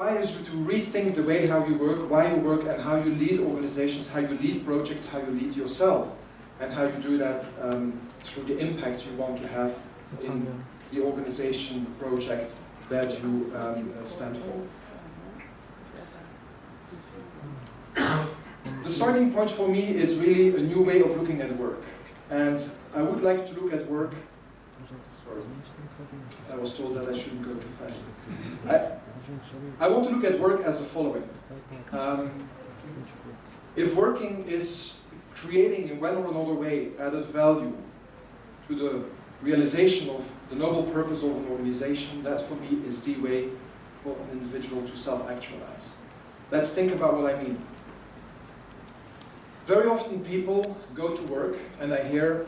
requires you to rethink the way how you work, why you work, and how you lead organizations, how you lead projects, how you lead yourself, and how you do that through the impact you want to have in the organization project that you stand for. The starting point for me is really a new way of looking at work. And I would like to look at work. Sorry, I was told that I shouldn't go too fast. I want to look at work as the following. If working is creating in one or another way added value to the realization of the noble purpose of an organization, that for me is the way for an individual to self-actualize. Let's think about what I mean. Very often people go to work and I hear,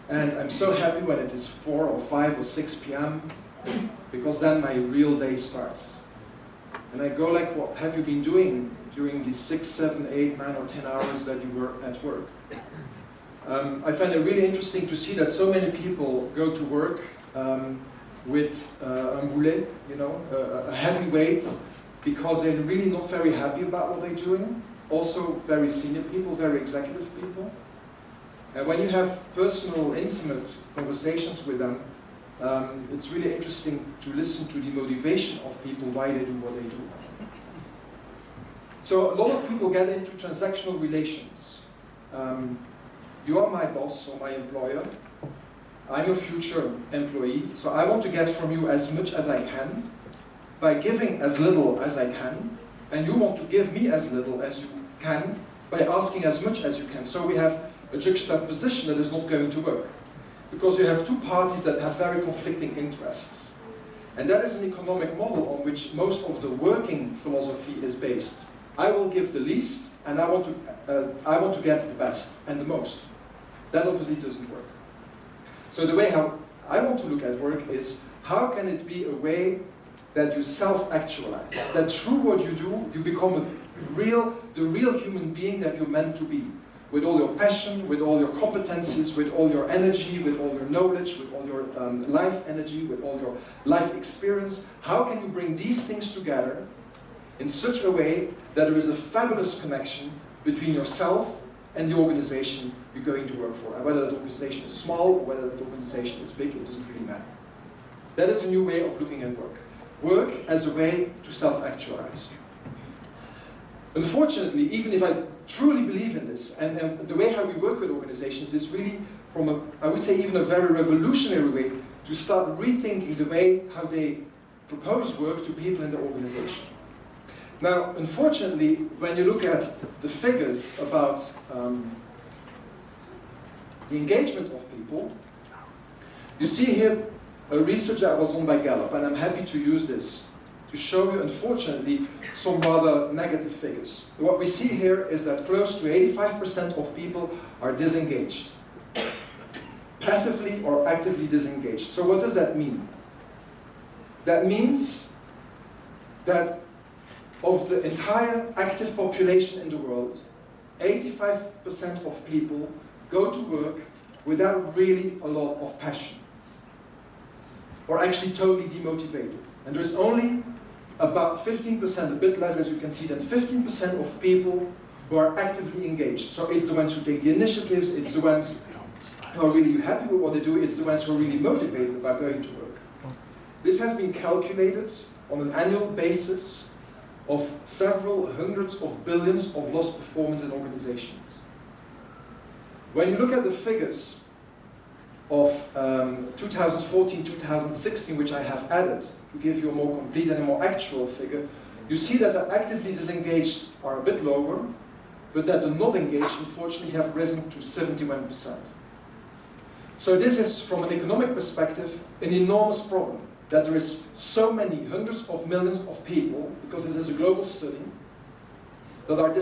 and I'm so happy when it is 4 or 5 or 6 p.m. because then my real day starts. And I go like, what have you been doing during these 6, 7, 8, 9 or 10 hours that you were at work? I find it really interesting to see that so many people go to work with un boulet, you know, a heavy weight, because they're really not very happy about what they're doing. Also very senior people, very executive people. And when you have personal, intimate conversations with them, it's really interesting to listen to the motivation of people, why they do what they do. So a lot of people get into transactional relations. You are my boss or my employer. I'm your future employee, so I want to get from you as much as I can by giving as little as I can, and you want to give me as little as you can by asking as much as you can. So we have a juxtaposition that is not going to work, because you have two parties that have very conflicting interests. And that is an economic model on which most of the working philosophy is based. I will give the least, and I want to get the best and the most. That obviously doesn't work. So the way how I want to look at work is, how can it be a way that you self-actualize, that through what you do, you become the real human being that you're meant to be, with all your passion, with all your competencies, with all your energy, with all your knowledge, with all your life energy, with all your life experience. How can you bring these things together in such a way that there is a fabulous connection between yourself and the organization you're going to work for? And whether that organization is small or whether that organization is big, it doesn't really matter. That is a new way of looking at work. Work as a way to self-actualize. Unfortunately, even if I truly believe in this, and the way how we work with organizations is really from a, I would say even a very revolutionary way, to start rethinking the way how they propose work to people in the organization. Now, unfortunately, when you look at the figures about the engagement of people, you see here a research that was done by Gallup, and I'm happy to use this to show you, unfortunately, some rather negative figures. What we see here is that close to 85% of people are disengaged. Passively or actively disengaged. So what does that mean? That means that of the entire active population in the world, 85% of people go to work without really a lot of passion, or actually totally demotivated. And there's only about 15%, a bit less as you can see, than 15% of people who are actively engaged. So it's the ones who take the initiatives, it's the ones who are really happy with what they do, it's the ones who are really motivated about going to work. This has been calculated on an annual basis of several hundreds of billions of lost performance in organizations. When you look at the figures of 2014-2016, which I have added to give you a more complete and a more actual figure, you see that the actively disengaged are a bit lower, but that the not engaged, unfortunately, have risen to 71%. So this is, from an economic perspective, an enormous problem, that there is so many hundreds of millions of people, because this is a global study, that are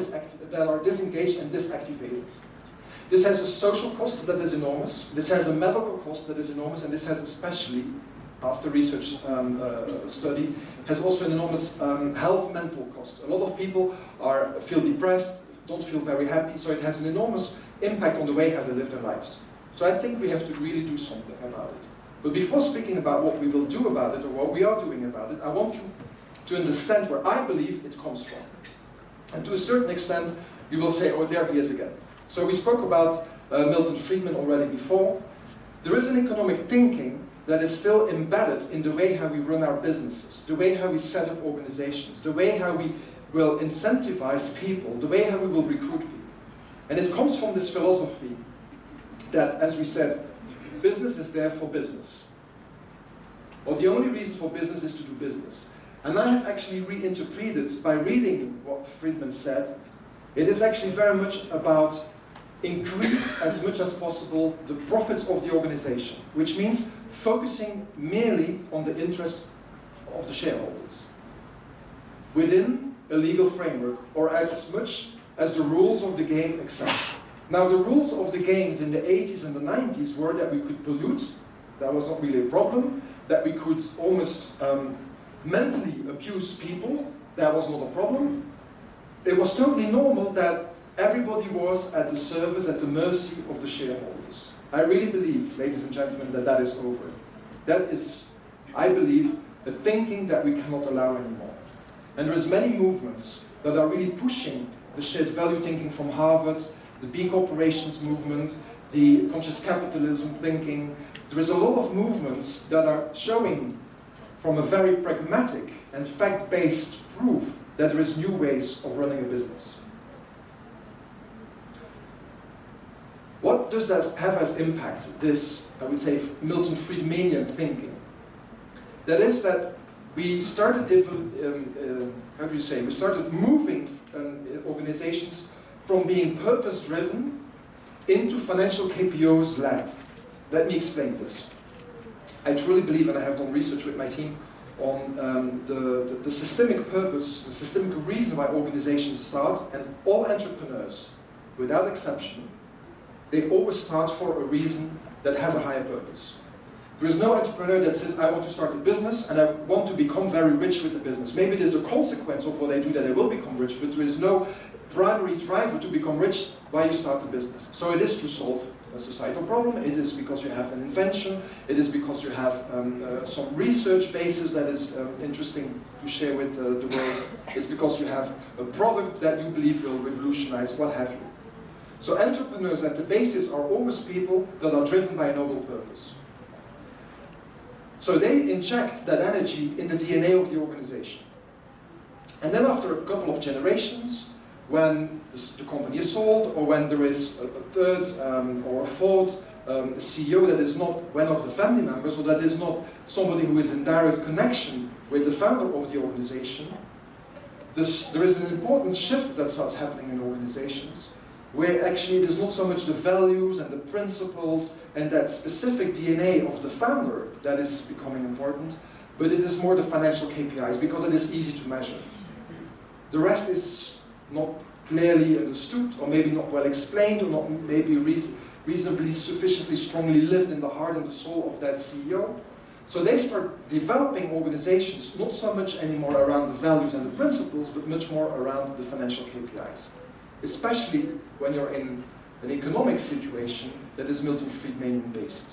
disengaged and disactivated. This has a social cost that is enormous, this has a medical cost that is enormous, and this has especially, after research study, has also an enormous health mental cost. A lot of people feel depressed, don't feel very happy, so it has an enormous impact on the way how they live their lives. So I think we have to really do something about it. But before speaking about what we will do about it, or what we are doing about it, I want you to understand where I believe it comes from. And to a certain extent, you will say, oh, there he is again. So we spoke about Milton Friedman already before. There is an economic thinking that is still embedded in the way how we run our businesses, the way how we set up organizations, the way how we will incentivize people, the way how we will recruit people. And it comes from this philosophy that, as we said, business is there for business. Or the only reason for business is to do business. And I have actually reinterpreted by reading what Friedman said. It is actually very much about increase as much as possible the profits of the organization, which means focusing merely on the interest of the shareholders within a legal framework, or as much as the rules of the game accept. Now, the rules of the games in the 80s and the 90s were that we could pollute, that was not really a problem, that we could almost mentally abuse people, that was not a problem. It was totally normal that everybody was at the service, at the mercy of the shareholders. I really believe, ladies and gentlemen, that that is over. That is, I believe, a thinking that we cannot allow anymore. And there's many movements that are really pushing the shared value thinking from Harvard, the B corporations movement, the conscious capitalism thinking. There is a lot of movements that are showing from a very pragmatic and fact-based proof that there is new ways of running a business. What does that have as impact, this, I would say, Milton Friedmanian thinking? That is that we started, we started moving organizations from being purpose-driven into financial KPIs-led. Let me explain this. I truly believe, and I have done research with my team, on the systemic purpose, the systemic reason why organizations start, and all entrepreneurs, without exception, they always start for a reason that has a higher purpose. There is no entrepreneur that says, I want to start a business and I want to become very rich with the business. Maybe there's a consequence of what they do that they will become rich, but there is no primary driver to become rich why you start a business. So it is to solve a societal problem, it is because you have an invention, it is because you have some research basis that is interesting to share with the world, it's because you have a product that you believe will revolutionize, what have you. So entrepreneurs at the basis are always people that are driven by a noble purpose. So they inject that energy in the DNA of the organization. And then after a couple of generations, when the company is sold, or when there is a third or a fourth CEO that is not one of the family members, or that is not somebody who is in direct connection with the founder of the organization, there is an important shift that starts happening in organizations, where actually it is not so much the values and the principles and that specific DNA of the founder that is becoming important, but it is more the financial KPIs, because it is easy to measure. The rest is not clearly understood, or maybe not well explained, or not maybe reasonably sufficiently strongly lived in the heart and the soul of that CEO. So they start developing organizations not so much anymore around the values and the principles, but much more around the financial KPIs. Especially when you're in an economic situation that is Milton Friedmanian based,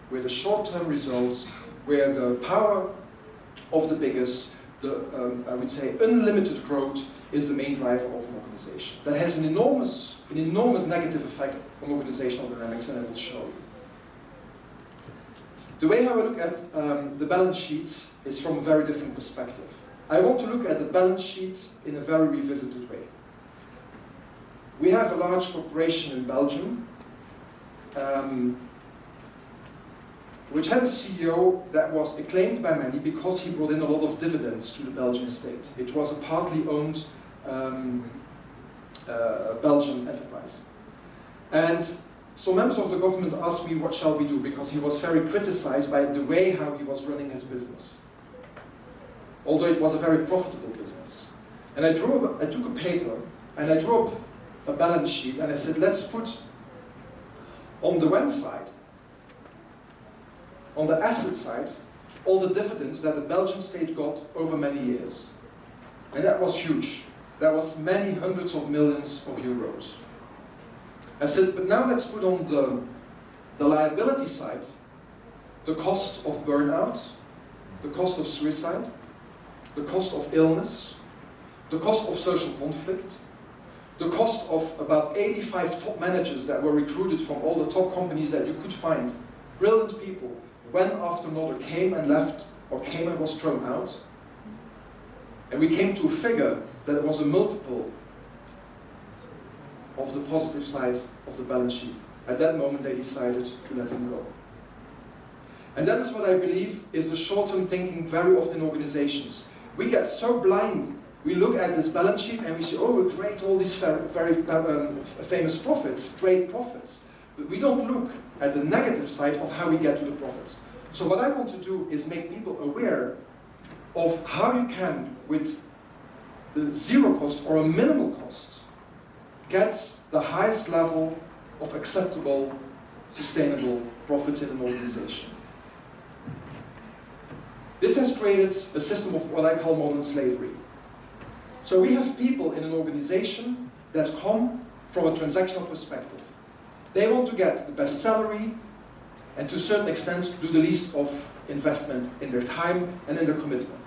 where the short-term results, where the power of the biggest, I would say unlimited growth is the main driver of an organization. That has an enormous negative effect on organizational dynamics, and I will show you. The way how I look at the balance sheet is from a very different perspective. I want to look at the balance sheet in a very revisited way. We have a large corporation in Belgium, which had a CEO that was acclaimed by many because he brought in a lot of dividends to the Belgian state. It was a partly owned Belgian enterprise. And so members of the government asked me, what shall we do? Because he was very criticized by the way how he was running his business, although it was a very profitable business. And I took a paper and I drew up a balance sheet, and I said, let's put on the one side, on the asset side, all the dividends that the Belgian state got over many years. And that was huge. That was many hundreds of millions of euros. I said, but now let's put on the liability side the cost of burnout, the cost of suicide, the cost of illness, the cost of social conflict, the cost of about 85 top managers that were recruited from all the top companies that you could find, brilliant people, one after another came and left, or came and was thrown out. And we came to a figure that it was a multiple of the positive side of the balance sheet. At that moment they decided to let him go. And that is what I believe is the short-term thinking very often in organizations. We get so blind. We look at this balance sheet and we say, oh, great, all these very famous profits, great profits. But we don't look at the negative side of how we get to the profits. So what I want to do is make people aware of how you can, with the zero cost or a minimal cost, get the highest level of acceptable, sustainable profits in an organization. This has created a system of what I call modern slavery. So we have people in an organization that come from a transactional perspective. They want to get the best salary and to a certain extent do the least of investment in their time and in their commitment.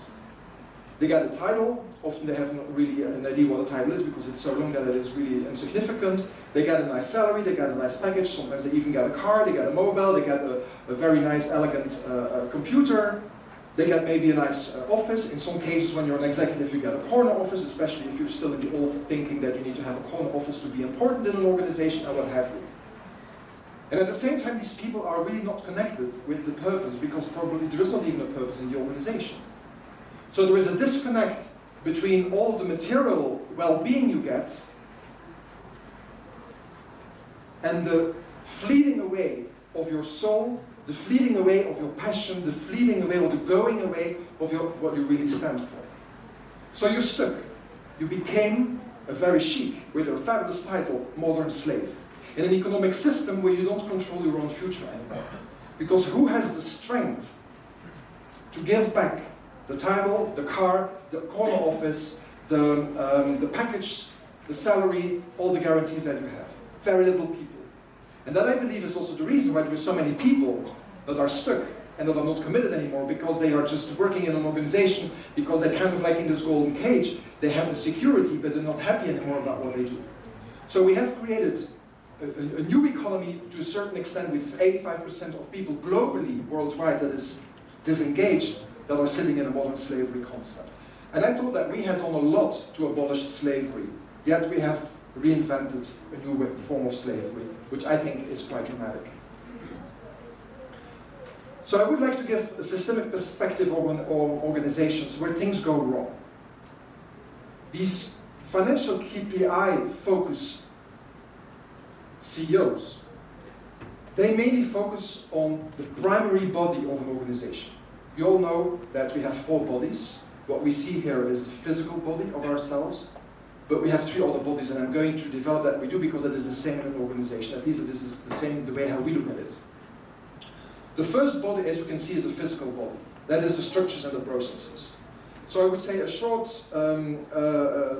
They get a title, often they have not really an idea what a title is because it's so long that it is really insignificant. They get a nice salary, they get a nice package, sometimes they even get a car, they get a mobile, they get a very nice, elegant computer. They get maybe a nice office. In some cases, when you're an executive, you get a corner office, especially if you're still in the old thinking that you need to have a corner office to be important in an organization and what have you. And at the same time, these people are really not connected with the purpose because probably there is not even a purpose in the organization. So there is a disconnect between all of the material well-being you get and the fleeting away of your soul, the fleeting away of your passion, the fleeting away or the going away of what you really stand for. So you're stuck. You became a very chic, with a fabulous title, modern slave, in an economic system where you don't control your own future anymore. Because who has the strength to give back the title, the car, the corner office, the package, the salary, all the guarantees that you have? Very little people. And that, I believe, is also the reason why there are so many people that are stuck and that are not committed anymore because they are just working in an organization because they're kind of like in this golden cage. They have the security, but they're not happy anymore about what they do. So we have created a new economy to a certain extent with this 85% of people globally, worldwide, that is disengaged, that are sitting in a modern slavery concept. And I thought that we had done a lot to abolish slavery, yet we have reinvented a new form of slavery, which I think is quite dramatic. So I would like to give a systemic perspective on organizations where things go wrong. These financial KPI focus CEOs, they mainly focus on the primary body of an organization. You all know that we have 4 bodies. What we see here is the physical body of ourselves. But we have 3 other bodies, and I'm going to develop that we do because it is the same in an organization. At least it is the same the way how we look at it. The first body, as you can see, is the physical body. That is the structures and the processes. So I would say a short term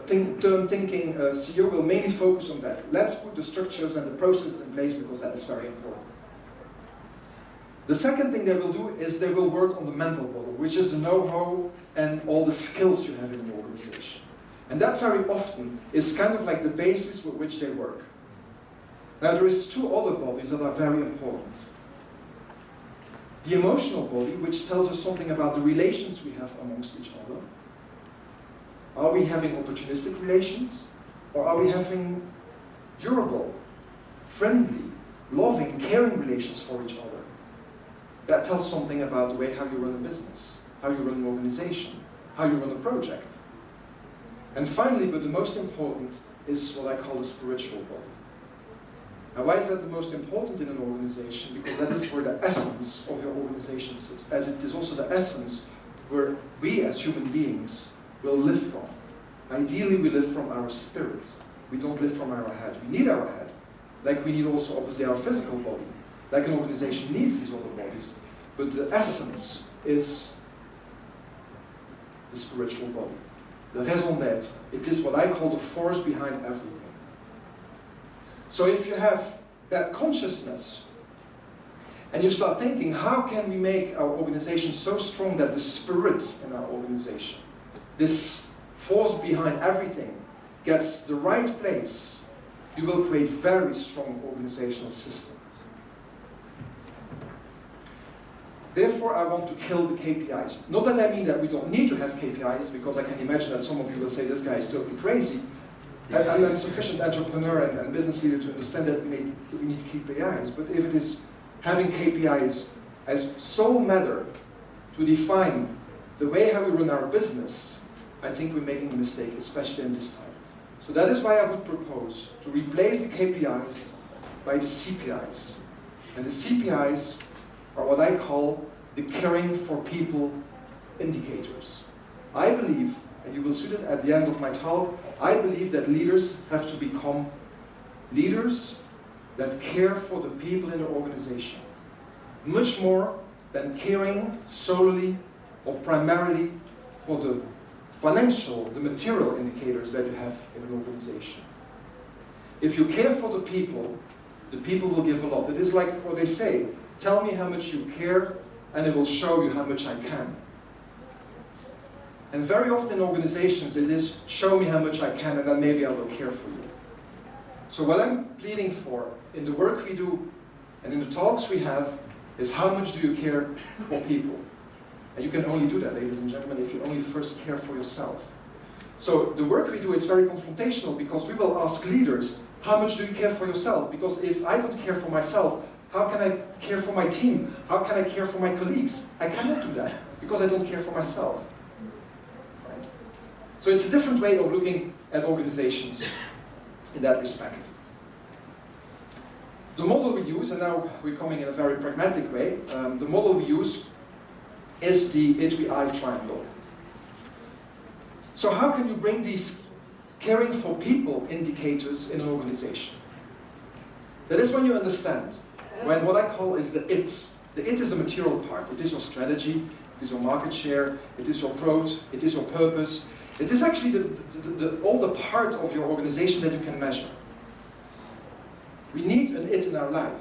thinking CEO will mainly focus on that. Let's put the structures and the processes in place because that is very important. The second thing they will do is they will work on the mental body, which is the know-how and all the skills you have in an organization. And that very often is kind of like the basis with which they work. Now there is 2 other bodies that are very important. The emotional body, which tells us something about the relations we have amongst each other. Are we having opportunistic relations? Or are we having durable, friendly, loving, caring relations for each other? That tells something about the way how you run a business, how you run an organization, how you run a project. And finally, but the most important, is what I call the spiritual body. Now, why is that the most important in an organization? Because that is where the essence of your organization sits, as it is also the essence where we as human beings will live from. Ideally, we live from our spirit. We don't live from our head. We need our head, like we need also obviously our physical body. Like an organization needs these other bodies. But the essence is the spiritual body. The raison d'être. It is what I call the force behind everything. So if you have that consciousness, and you start thinking, how can we make our organization so strong that the spirit in our organization this force behind everything gets the right place, you will create very strong organizational systems. Therefore, I want to kill the KPIs. Not that I mean that we don't need to have KPIs, because I can imagine that some of you will say, this guy is totally crazy. I'm a sufficient entrepreneur and business leader to understand that we need KPIs. But if it is having KPIs as sole matter to define the way how we run our business, I think we're making a mistake, especially in this time. So that is why I would propose to replace the KPIs by the CPIs. And the CPIs are what I call the caring for people indicators. I believe, and you will see that at the end of my talk, I believe that leaders have to become leaders that care for the people in the organization. Much more than caring solely or primarily for the financial, the material indicators that you have in an organization. If you care for the people will give a lot. It is like what they say, tell me how much you care and it will show you how much I can. And very often in organizations it is, show me how much I can and then maybe I will care for you. So what I'm pleading for in the work we do and in the talks we have is how much do you care for people? And you can only do that, ladies and gentlemen, if you only first care for yourself. So the work we do is very confrontational because we will ask leaders, how much do you care for yourself? Because if I don't care for myself, how can I care for my team? How can I care for my colleagues? I cannot do that because I don't care for myself. Right? So it's a different way of looking at organizations in that respect. The model we use, and now we're coming in a very pragmatic way, the model we use is the ITWI triangle. So how can you bring these caring for people indicators in an organization? That is when you understand, when what I call is the IT. The IT is a material part. It is your strategy, it is your market share, it is your growth, it is your purpose. It is actually all the part of your organization that you can measure. We need an IT in our life.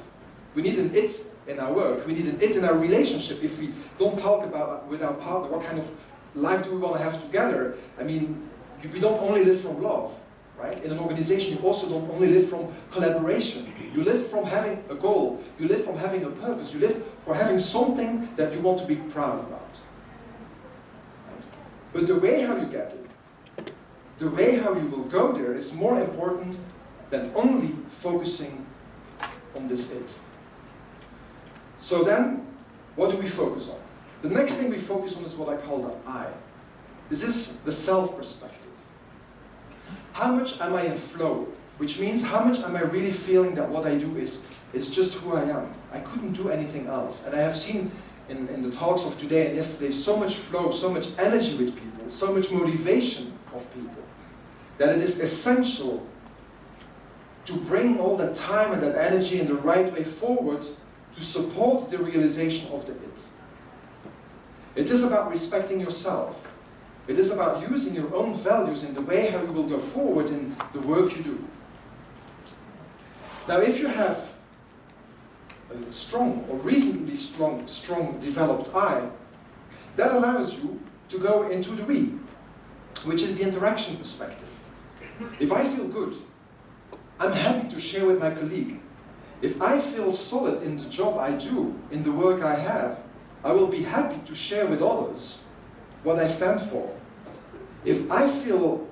We need an IT in our work. We need an it in our relationship. If we don't talk about with our partner, what kind of life do we want to have together? I mean, we don't only live from love, right? In an organization, you also don't only live from collaboration. You live from having a goal. You live from having a purpose. You live for having something that you want to be proud about. Right? But the way how you get it, the way how you will go there is more important than only focusing on this it. So then, what do we focus on? The next thing we focus on is what I call the I. This is the self perspective. How much am I in flow? Which means how much am I really feeling that what I do is just who I am. I couldn't do anything else. And I have seen in the talks of today and yesterday so much flow, so much energy with people, so much motivation of people, that it is essential to bring all that time and that energy in the right way forward to support the realization of the it. It is about respecting yourself. It is about using your own values in the way how you will go forward in the work you do. Now, if you have a strong or reasonably strong developed I, that allows you to go into the we, which is the interaction perspective. If I feel good, I'm happy to share with my colleague. If I feel solid in the job I do, in the work I have, I will be happy to share with others what I stand for. If I feel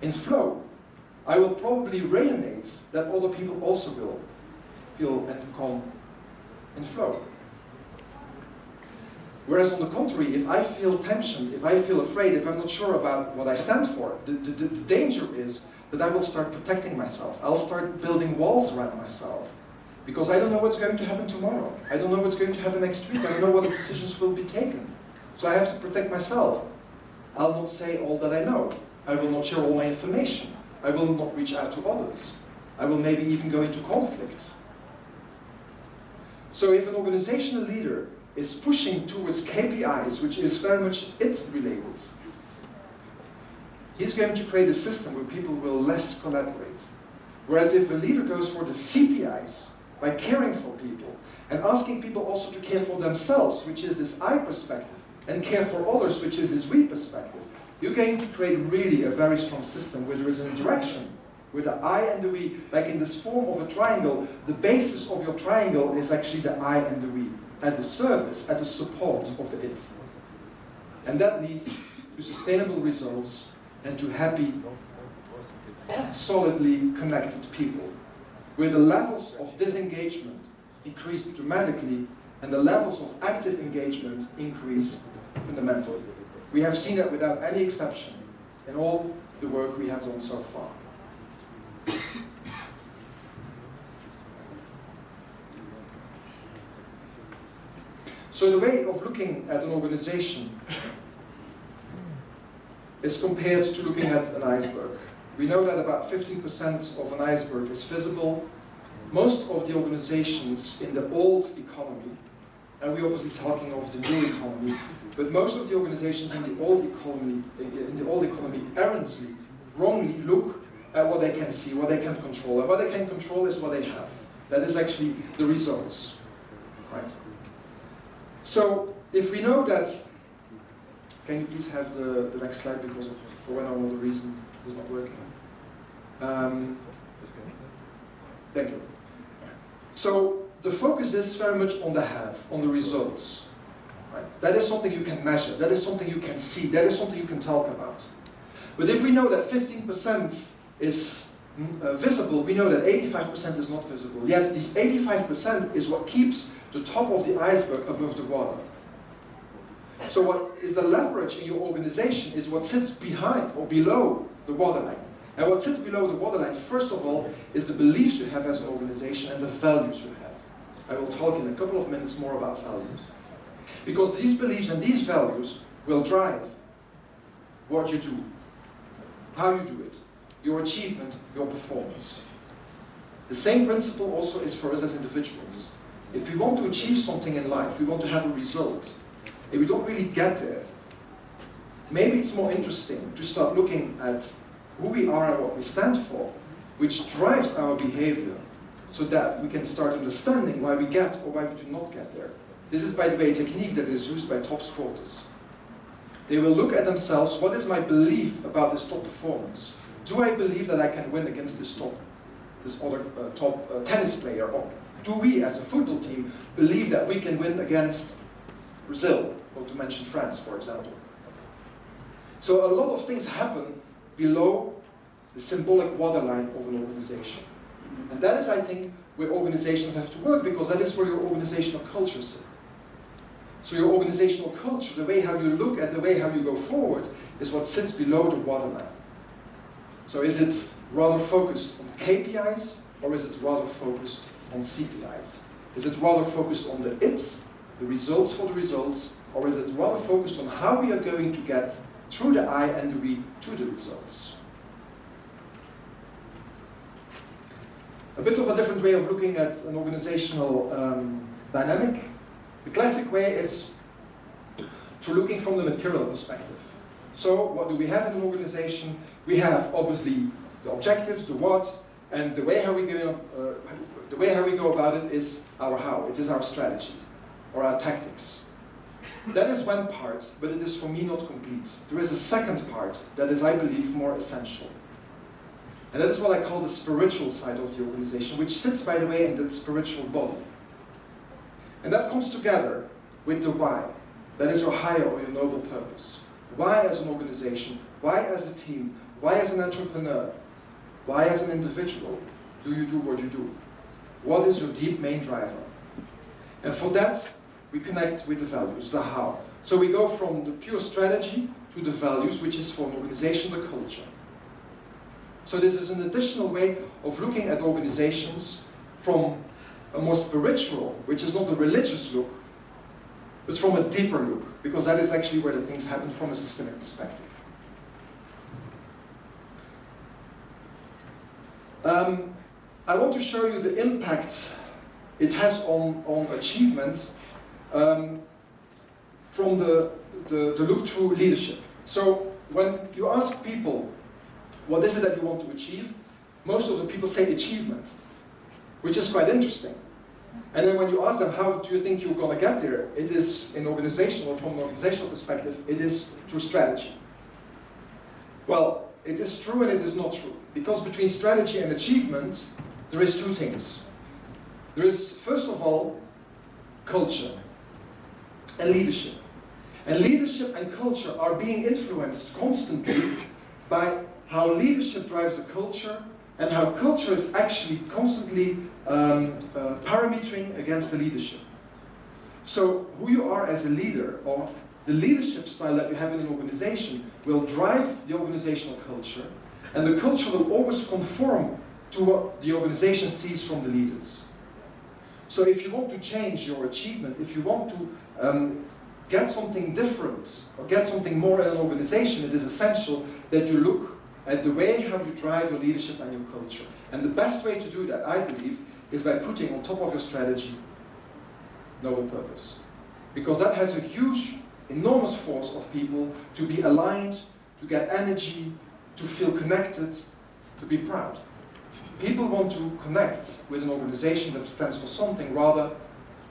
in flow, I will probably radiate that other people also will feel and become in flow. Whereas on the contrary, if I feel tensioned, if I feel afraid, if I'm not sure about what I stand for, the danger is that I will start protecting myself. I'll start building walls around myself. Because I don't know what's going to happen tomorrow. I don't know what's going to happen next week. I don't know what decisions will be taken. So I have to protect myself. I'll not say all that I know. I will not share all my information. I will not reach out to others. I will maybe even go into conflict. So if an organizational leader is pushing towards KPIs, which is very much it related, he's going to create a system where people will less collaborate. Whereas if a leader goes for the CPIs, by caring for people, and asking people also to care for themselves, which is this I perspective, and care for others, which is this we perspective, you're going to create really a very strong system where there is an interaction with the I and the we. Like in this form of a triangle, the basis of your triangle is actually the I and the we, at the service, at the support of the it. And that leads to sustainable results and to happy, solidly connected people, where the levels of disengagement decrease dramatically and the levels of active engagement increase fundamentally. We have seen that without any exception in all the work we have done so far. So the way of looking at an organization is compared to looking at an iceberg. We know that about 15% of an iceberg is visible. Most of the organizations in the old economy, and we're obviously talking of the new economy, but most of the organizations in the old economy erroneously, wrongly look at what they can see, what they can control, and what they can control is what they have. That is actually the results, right? So if we know that, can you please have the next slide, because for one or another reason it's not working. Thank you. So the focus is very much on the have, on the results. Right? That is something you can measure, that is something you can see, that is something you can talk about. But if we know that 15% is visible, we know that 85% is not visible. Yet this 85% is what keeps the top of the iceberg above the water. So what is the leverage in your organization is what sits behind or below the waterline. And what sits below the waterline, first of all, is the beliefs you have as an organization and the values you have. I will talk in a couple of minutes more about values. Because these beliefs and these values will drive what you do, how you do it, your achievement, your performance. The same principle also is for us as individuals. If we want to achieve something in life, we want to have a result, if we don't really get there, maybe it's more interesting to start looking at who we are and what we stand for, which drives our behavior, so that we can start understanding why we get or why we do not get there. This is, by the way, a technique that is used by top sporters. They will look at themselves, what is my belief about this top performance? Do I believe that I can win against this other top tennis player? Or do we, as a football team, believe that we can win against Brazil, or to mention France, for example? So a lot of things happen below the symbolic waterline of an organization. And that is, I think, where organizations have to work, because that is where your organizational culture sits. So your organizational culture, the way how you look at the way how you go forward, is what sits below the waterline. So is it rather focused on KPIs, or is it rather focused on CPIs? Is it rather focused on the it, the results for the results, or is it rather focused on how we are going to get through the I and the we to the results? A bit of a different way of looking at an organizational dynamic. The classic way is to looking from the material perspective. So what do we have in an organization? We have obviously the objectives, the what, and the way how we go about it is our how. It is our strategies or our tactics. That is one part, but it is for me not complete. There is a second part that is, I believe, more essential. And that is what I call the spiritual side of the organization, which sits, by the way, in the spiritual body. And that comes together with the why. That is your higher or your noble purpose. Why as an organization? Why as a team? Why as an entrepreneur? Why as an individual do you do what you do? What is your deep main driver? And for that, we connect with the values, the how. So we go from the pure strategy to the values, which is for an organization, the culture. So this is an additional way of looking at organizations from a more spiritual, which is not a religious look, but from a deeper look, because that is actually where the things happen from a systemic perspective. I want to show you the impact it has on achievement from the look-through leadership. So when you ask people, what is it that you want to achieve? Most of the people say achievement, which is quite interesting. And then when you ask them, how do you think you're going to get there? It is, from an organizational perspective, it is through strategy. Well, it is true and it is not true. Because between strategy and achievement, there is two things. There is, first of all, culture and leadership. And leadership and culture are being influenced constantly by how leadership drives the culture and how culture is actually constantly parametering against the leadership. So who you are as a leader, or the leadership style that you have in an organization, will drive the organizational culture, and the culture will always conform to what the organization sees from the leaders. So if you want to change your achievement, if you want to get something different, or get something more in an organization, it is essential that you look at the way how you drive your leadership and your culture. And the best way to do that, I believe, is by putting on top of your strategy noble purpose. Because that has a huge, enormous force of people to be aligned, to get energy, to feel connected, to be proud. People want to connect with an organization that stands for something rather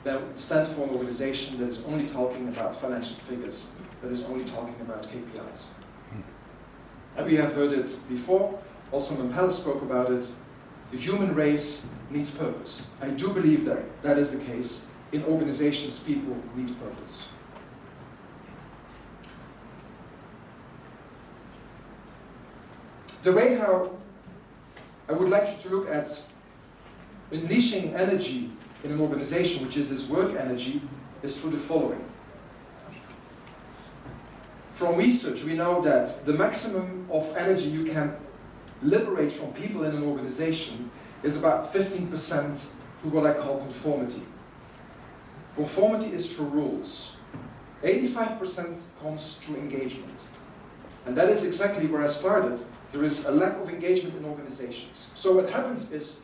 than stand for an organization that is only talking about financial figures, that is only talking about KPIs. And we have heard it before, also Mandela spoke about it. The human race needs purpose. I do believe that that is the case. In organizations, people need purpose. The way how I would like you to look at unleashing energy in an organization, which is this work energy, is through the following. From research, we know that the maximum of energy you can liberate from people in an organization is about 15% through what I call conformity. Conformity is through rules. 85% comes through engagement. And that is exactly where I started. There is a lack of engagement in organizations. So what happens is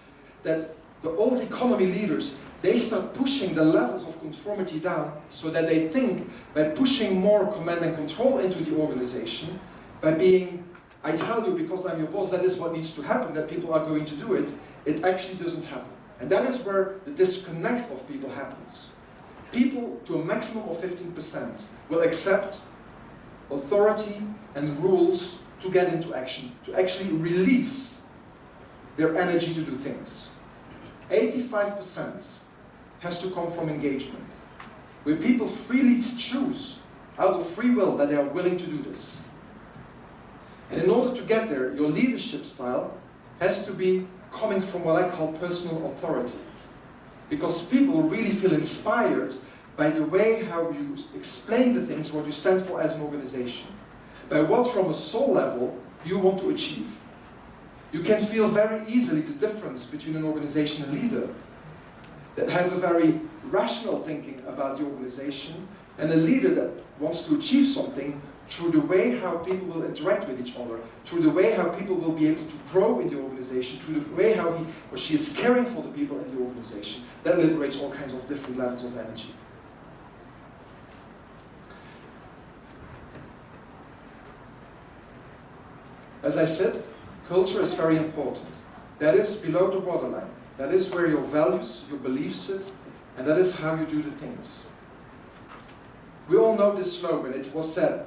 that the old economy leaders, they start pushing the levels of conformity down so that they think by pushing more command and control into the organization, by being, I tell you because I'm your boss, that is what needs to happen, that people are going to do it, it actually doesn't happen. And that is where the disconnect of people happens. People, to a maximum of 15%, will accept authority and rules to get into action, to actually release their energy to do things. 85% has to come from engagement, where people freely choose, out of free will, that they are willing to do this. And in order to get there, your leadership style has to be coming from what I call personal authority. Because people really feel inspired by the way how you explain the things, what you stand for as an organization. By what, from a soul level, you want to achieve. You can feel very easily the difference between an organization and leader that has a very rational thinking about the organization and a leader that wants to achieve something through the way how people will interact with each other, through the way how people will be able to grow in the organization, through the way how he or she is caring for the people in the organization. That liberates all kinds of different levels of energy. As I said, culture is very important. That is below the waterline. That is where your values, your beliefs sit, and that is how you do the things. We all know this slogan. It was said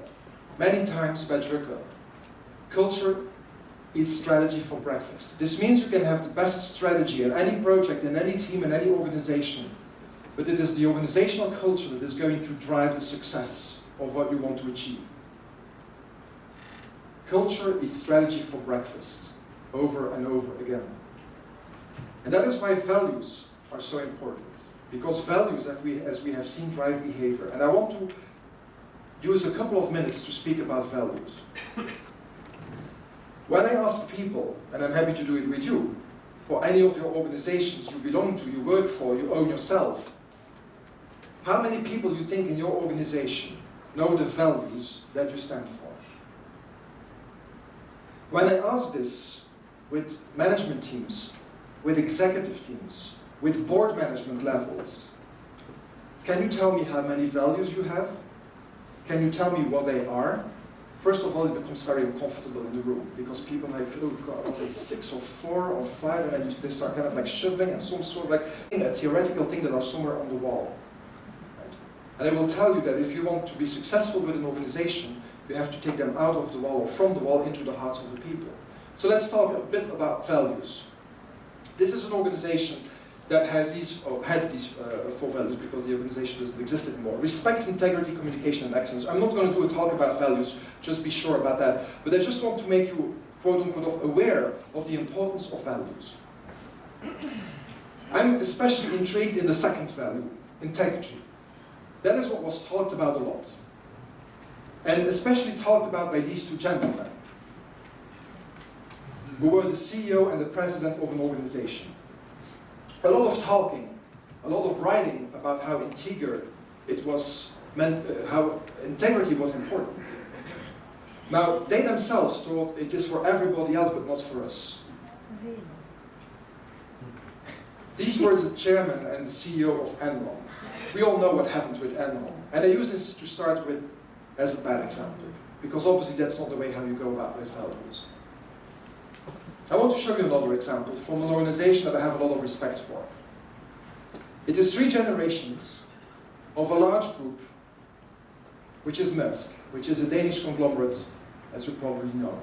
many times by Drucker. Culture eats strategy for breakfast. This means you can have the best strategy in any project, in any team, in any organization, but it is the organizational culture that is going to drive the success of what you want to achieve. Culture eats strategy for breakfast, over and over again. And that is why values are so important. Because values, as we have seen, drive behavior. And I want to use a couple of minutes to speak about values. When I ask people, and I'm happy to do it with you, for any of your organizations you belong to, you work for, you own yourself, how many people you think in your organization know the values that you stand for? When I ask this with management teams, with executive teams, with board management levels, can you tell me how many values you have? Can you tell me what they are? first of all, it becomes very uncomfortable in the room because people are like, oh God, are they 6 or 4 or 5? And then they start kind of like shuffling and some sort of like a theoretical thing that are somewhere on the wall. Right? And I will tell you that if you want to be successful with an organization, you have to take them out of the wall or from the wall into the hearts of the people. So let's talk a bit about values. This is an organization that has these, or had these 4 values because the organization doesn't exist anymore. Respect, integrity, communication, and excellence. I'm not going to do a talk about values, just be sure about that. But I just want to make you, quote unquote, aware of the importance of values. I'm especially intrigued in the second value, integrity. That is what was talked about a lot. And especially talked about by these 2 gentlemen, who were the CEO and the president of an organization. A lot of talking, a lot of writing about how integer it was meant, how integrity was important. Now, they themselves thought it is for everybody else but not for us. These were the chairman and the CEO of Enron. We all know what happened with Enron. And I use this to start with as a bad example, because obviously that's not the way how you go about with values. I want to show you another example from an organization that I have a lot of respect for. It is 3 generations of a large group, which is Maersk, which is a Danish conglomerate, as you probably know.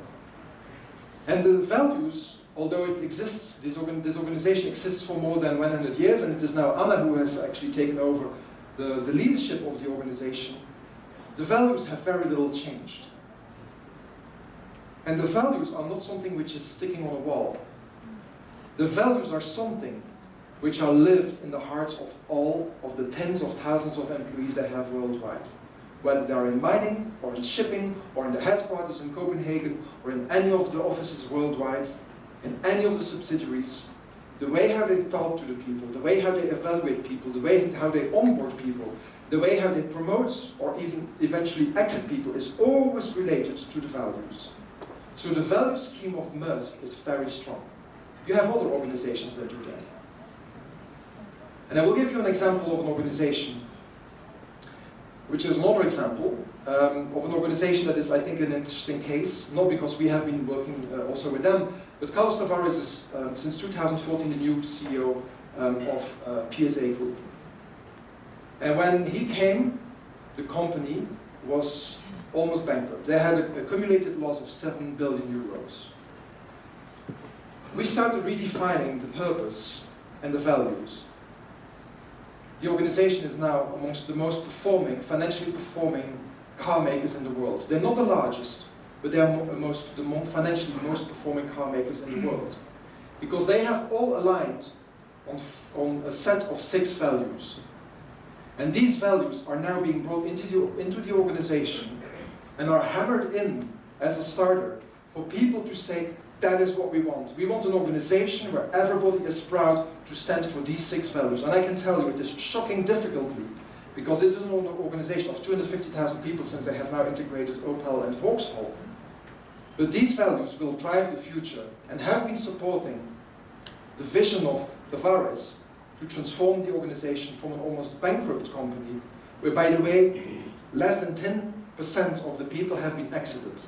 And the values, although it exists, this organization exists for more than 100 years, and it is now Anna who has actually taken over the leadership of the organization, the values have very little changed. And the values are not something which is sticking on a wall. The values are something which are lived in the hearts of all of the tens of thousands of employees they have worldwide. Whether they are in mining, or in shipping, or in the headquarters in Copenhagen, or in any of the offices worldwide, in any of the subsidiaries, the way how they talk to the people, the way how they evaluate people, the way how they onboard people, the way how they promote or even eventually exit people is always related to the values. So the value scheme of Maersk is very strong. You have other organizations that do that. And I will give you an example of an organization, which is another example of an organization that is, I think, an interesting case, not because we have been working also with them, but Carlos Tavares is, since 2014, the new CEO of PSA Group. And when he came, the company was almost bankrupt. They had an accumulated loss of 7 billion euros. We started redefining the purpose and the values. The organization is now amongst the most performing, financially performing car makers in the world. They're not the largest, but they are the financially most performing car makers in the world. Because they have all aligned on a set of 6 values. And these values are now being brought into the organization and are hammered in as a starter for people to say, that is what we want. We want an organization where everybody is proud to stand for these 6 values. And I can tell you it is shocking difficultly, because this is an organization of 250,000 people since they have now integrated Opel and Vauxhall. But these values will drive the future and have been supporting the vision of Tavares to transform the organization from an almost bankrupt company, where, by the way, less than 10% of the people have been exited.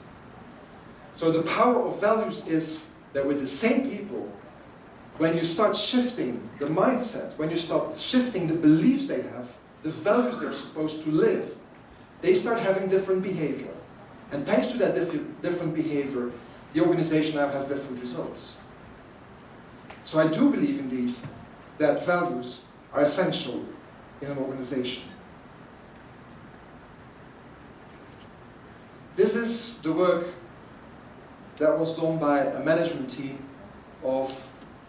So the power of values is that with the same people, when you start shifting the mindset, when you start shifting the beliefs they have, the values they're supposed to live, they start having different behavior. And thanks to that different behavior, the organization now has different results. So I do believe indeed that values are essential in an organization. This is the work that was done by a management team of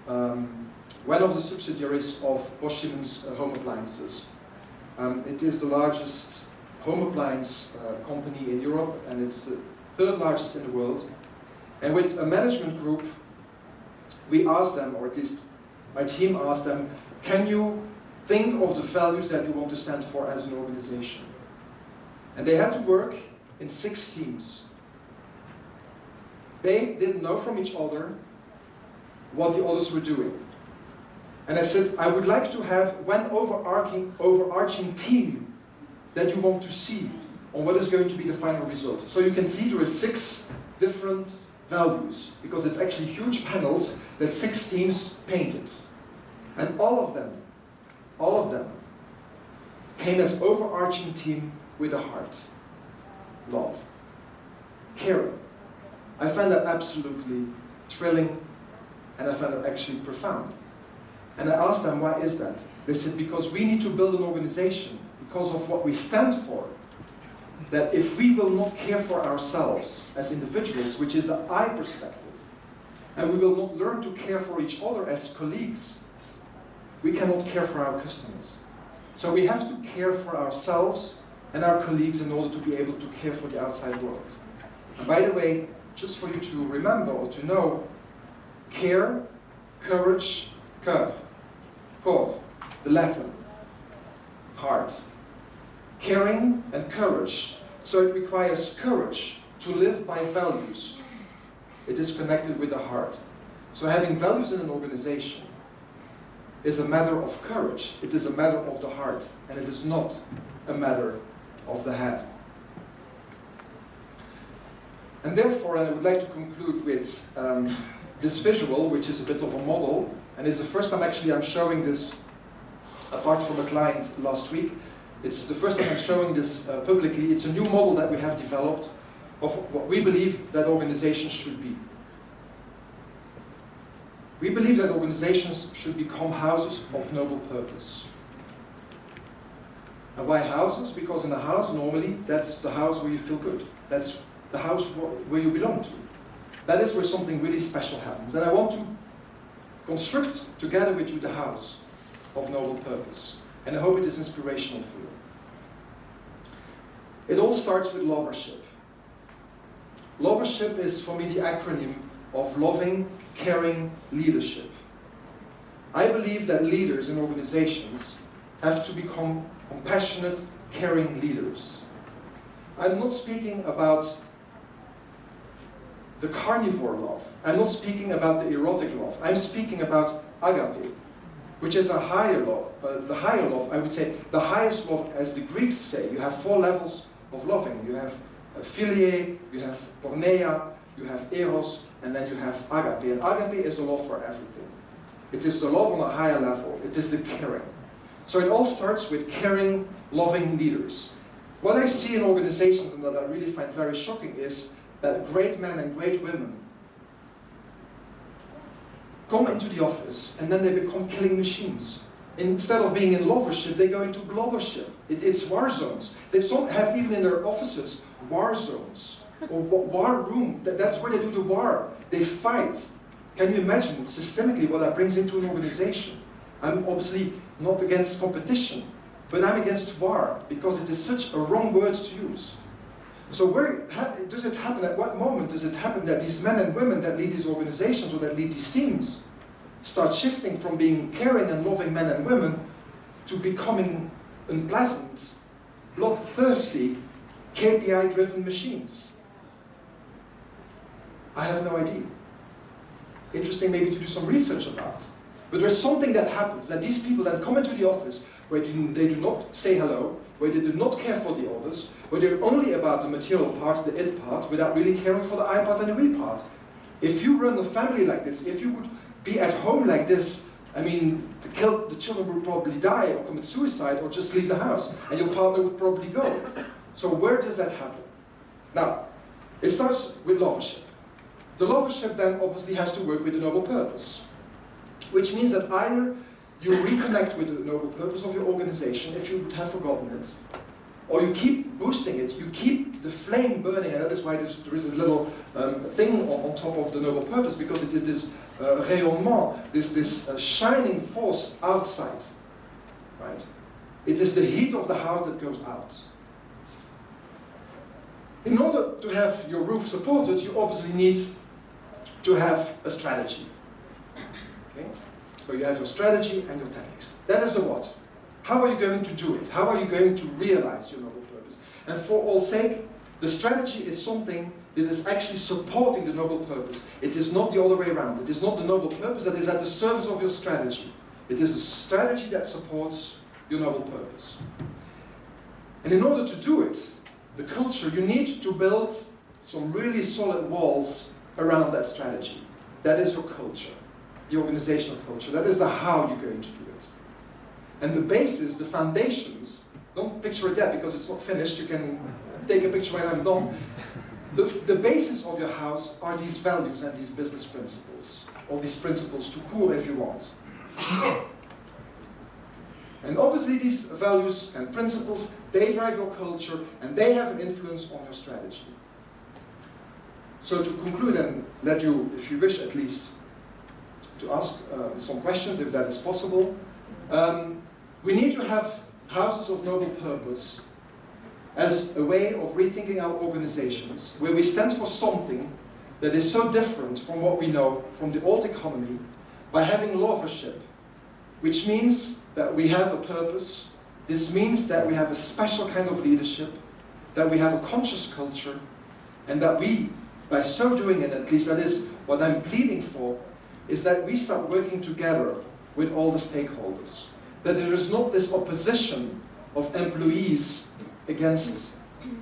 one of the subsidiaries of Bosch Siemens Home Appliances. It is the largest home appliance company in Europe, and it's the 3rd largest in the world. And with a management group, we asked them, or at least my team asked them, can you think of the values that you want to stand for as an organization? And they had to work in 6 teams. They didn't know from each other what the others were doing. And I said, I would like to have one overarching theme that you want to see on what is going to be the final result. So you can see there are 6 different values, because it's actually huge panels that 6 teams painted. And all of them came as overarching theme with a heart. Love. Caring. I find that absolutely thrilling, and I find it actually profound. And I asked them, why is that? They said, because we need to build an organization, because of what we stand for, that if we will not care for ourselves as individuals, which is the I perspective, and we will not learn to care for each other as colleagues, we cannot care for our customers. So we have to care for ourselves and our colleagues in order to be able to care for the outside world. And by the way, just for you to remember or to know, care, courage, cœur, corps, the Latin, heart. Caring and courage. So it requires courage to live by values. It is connected with the heart. So having values in an organization is a matter of courage. It is a matter of the heart, and it is not a matter of the head. And therefore, I would like to conclude with this visual, which is a bit of a model, and it's the first time actually I'm showing this apart from a client last week. It's the first time I'm showing this publicly. It's a new model that we have developed of what we believe that organizations should be. We believe that organizations should become houses of noble purpose. And why houses? Because in a house, normally, that's the house where you feel good. That's the house where you belong to. That is where something really special happens. And I want to construct together with you the house of noble purpose. And I hope it is inspirational for you. It all starts with lovership. Lovership is, for me, the acronym of loving, caring, leadership. I believe that leaders in organizations have to become compassionate, caring leaders. I'm not speaking about the carnivore love. I'm not speaking about the erotic love. I'm speaking about agape, which is a higher love. The higher love, I would say, the highest love, as the Greeks say. You have 4 levels of loving. You have philia, you have porneia, you have eros, and then you have agape. And agape is the love for everything. It is the love on a higher level. It is the caring. So it all starts with caring, loving leaders. What I see in organizations, and that I really find very shocking, is that great men and great women come into the office and then they become killing machines. Instead of being in lovership, they go into bloggership. It's war zones. They don't have even in their offices war zones or war room. That's where they do the war. They fight. Can you imagine systemically what that brings into an organization? I'm obviously not against competition, but I'm against war because it is such a wrong word to use. So where does it happen? At what moment does it happen that these men and women that lead these organizations or that lead these teams start shifting from being caring and loving men and women to becoming unpleasant, bloodthirsty, KPI-driven machines? I have no idea. Interesting maybe to do some research about. But there's something that happens, that these people that come into the office where they do not say hello, where they do not care for the others, where they're only about the material part, the it part, without really caring for the I part and the we part. If you run a family like this, if you would be at home like this, I mean, the children would probably die or commit suicide or just leave the house, and your partner would probably go. So where does that happen? Now, it starts with lovership. The lovership then obviously has to work with the noble purpose, which means that either you reconnect with the noble purpose of your organization if you would have forgotten it, or you keep boosting it, you keep the flame burning, and that is why there is this little thing on top of the noble purpose, because it is this rayonnement, this shining force outside, right? It is the heat of the house that goes out. In order to have your roof supported, you obviously need to have a strategy. Okay? So you have your strategy and your tactics. That is the what. How are you going to do it? How are you going to realize your noble purpose? And for all sake, the strategy is something that is actually supporting the noble purpose. It is not the other way around. It is not the noble purpose that is at the service of your strategy. It is the strategy that supports your noble purpose. And in order to do it, the culture, you need to build some really solid walls around that strategy. That is your culture, the organizational culture. That is the how you're going to do it. And the basis, the foundations, don't picture it yet because it's not finished. You can take a picture when I'm done. The basis of your house are these values and these business principles, or these principles to cool if you want. And obviously these values and principles, they drive your culture and they have an influence on your strategy. So to conclude and let you, if you wish at least, to ask some questions if that is possible, we need to have houses of noble purpose as a way of rethinking our organizations, where we stand for something that is so different from what we know from the old economy, by having lovership, which means that we have a purpose. This means that we have a special kind of leadership, that we have a conscious culture, and that we, by so doing it, at least that is what I'm pleading for, is that we start working together with all the stakeholders. That there is not this opposition of employees against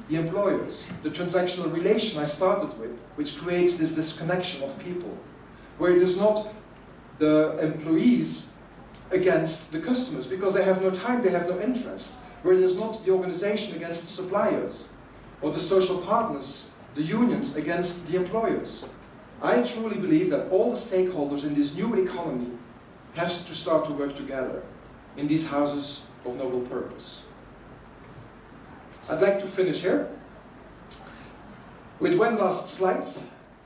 the employers. The transactional relation I started with, which creates this disconnection of people, where it is not the employees against the customers, because they have no time, they have no interest, where it is not the organization against the suppliers, or the social partners, the unions against the employers. I truly believe that all the stakeholders in this new economy have to start to work together in these houses of noble purpose. I'd like to finish here with one last slide.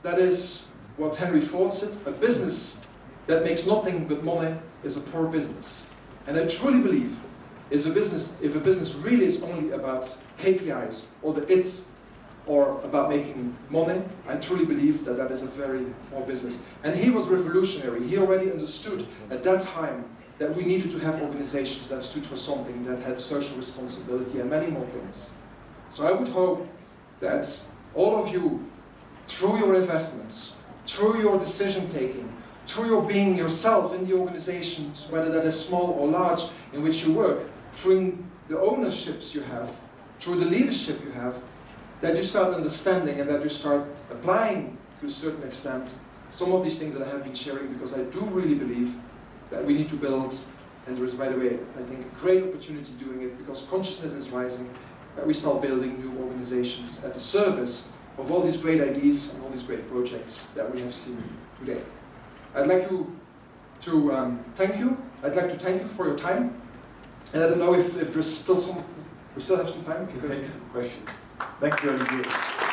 That is what Henry Ford said: a business that makes nothing but money is a poor business. And I truly believe if a business really is only about KPIs or the it, or about making money, I truly believe that that is a very poor business. And he was revolutionary. He already understood at that time that we needed to have organizations that stood for something, that had social responsibility and many more things. So I would hope that all of you, through your investments, through your decision taking, through your being yourself in the organizations, whether that is small or large, in which you work, through the ownerships you have, through the leadership you have, that you start understanding and that you start applying to a certain extent some of these things that I have been sharing, because I do really believe that we need to build, and there is, by the way, I think a great opportunity doing it, because consciousness is rising, that we start building new organizations at the service of all these great ideas and all these great projects that we have seen today. I'd like to thank you. I'd like to thank you for your time. And I don't know if there's still some, we still have some time. We can take some questions. Thank you, Olivier.